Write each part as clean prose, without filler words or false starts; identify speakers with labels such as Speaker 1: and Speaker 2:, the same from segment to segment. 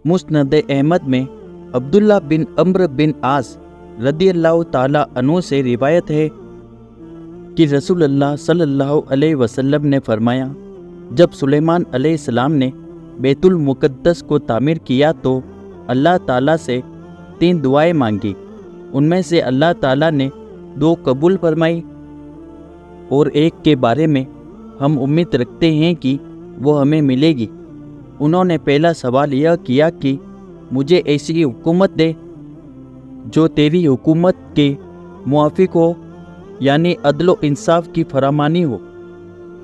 Speaker 1: मुस्नद अहमद में अब्दुल्ला बिन अम्र बिन आस रदियल्लाहु ताला अन्हु से रिवायत है कि रसूलुल्लाह सल्लल्लाहु अलैहि वसल्लम ने फरमाया, जब सुलेमान अलैहिस्सलाम ने बैतुल मुक़द्दस को तामीर किया तो अल्लाह ताला से 3 दुआएं मांगी। उनमें से अल्लाह ताला ने 2 कबूल फरमाई और एक के बारे में हम उम्मीद रखते हैं कि वो हमें मिलेगी। उन्होंने पहला सवाल यह किया कि मुझे ऐसी हुकूमत दे जो तेरी हुकूमत के मुआफिक हो, यानी अदलो इंसाफ की फरामानी हो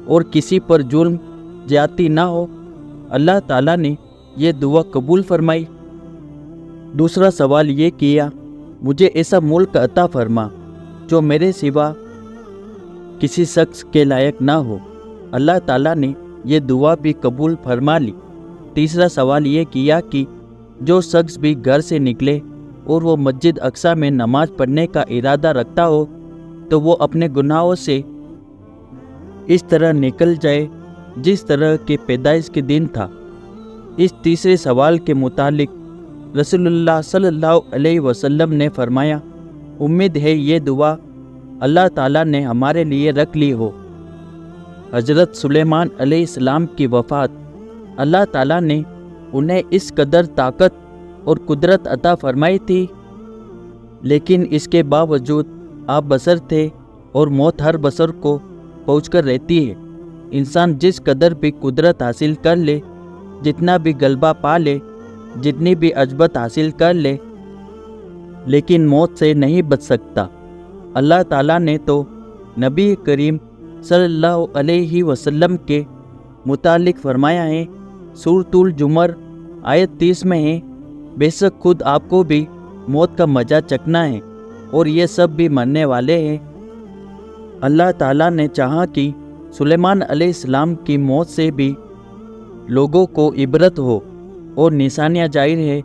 Speaker 1: और किसी पर जुल्म ज्यादती ना हो। अल्लाह ताला ने यह दुआ कबूल फरमाई। दूसरा सवाल ये किया, मुझे ऐसा मुल्क अता फरमा जो मेरे सिवा किसी शख्स के लायक ना हो। अल्लाह ताला ने यह दुआ भी कबूल फरमा ली। तीसरा सवाल ये किया कि जो शख्स भी घर से निकले और वो मस्जिद अक्सा में नमाज पढ़ने का इरादा रखता हो तो वो अपने गुनाहों से इस तरह निकल जाए जिस तरह के पैदाइश के दिन था। इस तीसरे सवाल के मुतालिक रसूलुल्लाह सल्लल्लाहु अलैहि वसल्लम ने फरमाया, उम्मीद है ये दुआ अल्लाह ताला ने हमारे लिए रख ली हो। हज़रत सुलेमान अलैहिस्सलाम की वफ़ात, अल्लाह ताला ने उन्हें इस कदर ताकत और कुदरत अता फरमाई थी, लेकिन इसके बावजूद आप बसर थे और मौत हर बसर को पहुंचकर रहती है। इंसान जिस कदर भी कुदरत हासिल कर ले, जितना भी गलबा पा ले, जितनी भी अजबत हासिल कर ले, लेकिन मौत से नहीं बच सकता। अल्लाह ताला ने तो नबी करीम सल्लल्लाहु अलैहि वसल्लम के मुतालिक फरमाया है, सूरतुल जुमर आयत 30 में है, बेशक खुद आपको भी मौत का मजा चखना है और ये सब भी मरने वाले हैं। अल्लाह ताला ने चाहा कि सुलेमान अलैहिस्सलाम की मौत से भी लोगों को इबरत हो और निशानियाँ जाहिर है,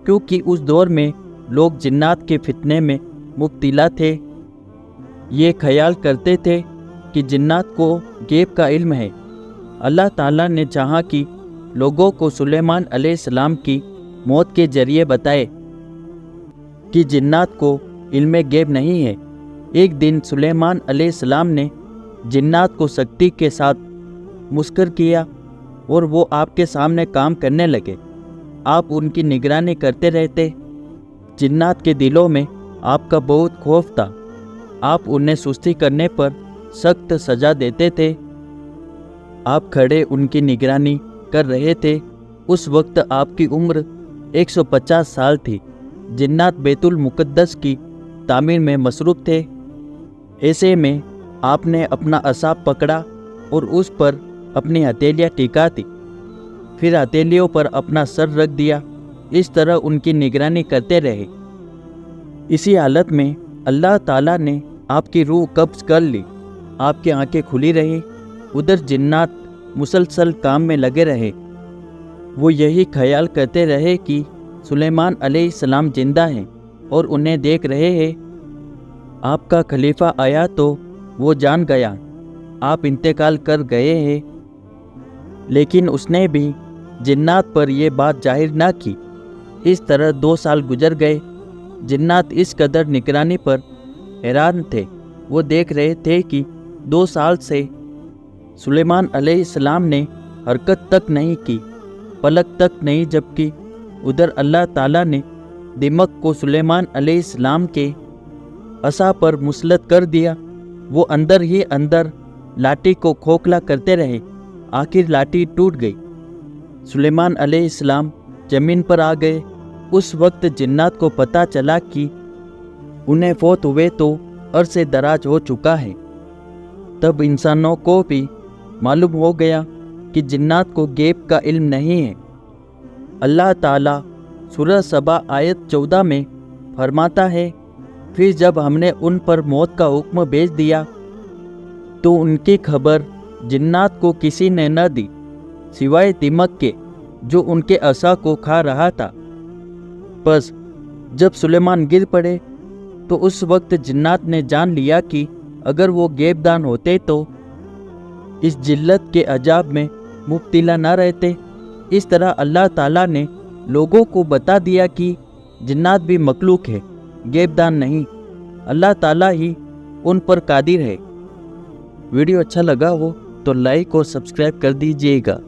Speaker 1: क्योंकि उस दौर में लोग जिन्नात के फितने में मुब्तला थे। ये ख्याल करते थे कि जिन्नात को गैब का इल्म है। अल्लाह ताला ने चाहा कि लोगों को सुलेमान अलैहिस्सलाम की मौत के जरिए बताए कि जिन्नात को इल्म गैब नहीं है। एक दिन सुलेमान अलैहिस्सलाम ने जिन्नात को सख्ती के साथ मुस्कर किया और वो आपके सामने काम करने लगे। आप उनकी निगरानी करते रहते। जिन्नात के दिलों में आपका बहुत खौफ था। आप उन्हें सुस्ती करने पर सख्त सज़ा देते थे। आप खड़े उनकी निगरानी कर रहे थे। उस वक्त आपकी उम्र 150 साल थी। जिन्नात बैतुल मुक़द्दस की तामीर में मसरूफ़ थे। ऐसे में आपने अपना असा पकड़ा और उस पर अपनी हथेलियाँ टिका दी, फिर हथेलियों पर अपना सर रख दिया। इस तरह उनकी निगरानी करते रहे। इसी हालत में अल्लाह ताला ने आपकी रूह कब्ज़ कर ली। आपकी आंखें खुली रही। उधर जिन्नात मुसलसल काम में लगे रहे। वो यही ख्याल करते रहे कि सुलेमान अलैहिस्सलाम जिंदा हैं और उन्हें देख रहे हैं। आपका खलीफा आया तो वो जान गया आप इंतकाल कर गए हैं, लेकिन उसने भी जिन्नात पर यह बात जाहिर ना की। इस तरह 2 साल गुजर गए। जिन्नात इस कदर निगरानी पर हैरान थे। वो देख रहे थे कि 2 साल से सुलेमान अलैहिस्सलाम ने हरकत तक नहीं की, पलक तक नहीं झपकी। उधर अल्लाह ताला ने दिमक को सुलेमान अलैहिस्सलाम के असा पर मुसलत कर दिया। वो अंदर ही अंदर लाठी को खोखला करते रहे। आखिर लाठी टूट गई। सुलेमान अलैहिस्सलाम ज़मीन पर आ गए। उस वक्त जिन्नात को पता चला कि उन्हें फौत हुए तो अरसे दराज हो चुका है। तब इंसानों को भी मालूम हो गया कि जिन्नात को गैब का इल्म नहीं है। अल्लाह ताला सूरह सबा आयत 14 में फरमाता है, फिर जब हमने उन पर मौत का हुक्म भेज दिया तो उनकी खबर जिन्नात को किसी ने न दी सिवाय दिमक के जो उनके असा को खा रहा था। बस जब सुलेमान गिर पड़े तो उस वक्त जिन्नात ने जान लिया कि अगर वो गैबदान होते तो इस जिल्लत के अजाब में मुब्तला न रहते। इस तरह अल्लाह ताला ने लोगों को बता दिया कि जिन्नात भी मखलूक है, गैबदान नहीं, अल्लाह ताला ही उन पर कादिर है। वीडियो अच्छा लगा हो तो लाइक और सब्सक्राइब कर दीजिएगा।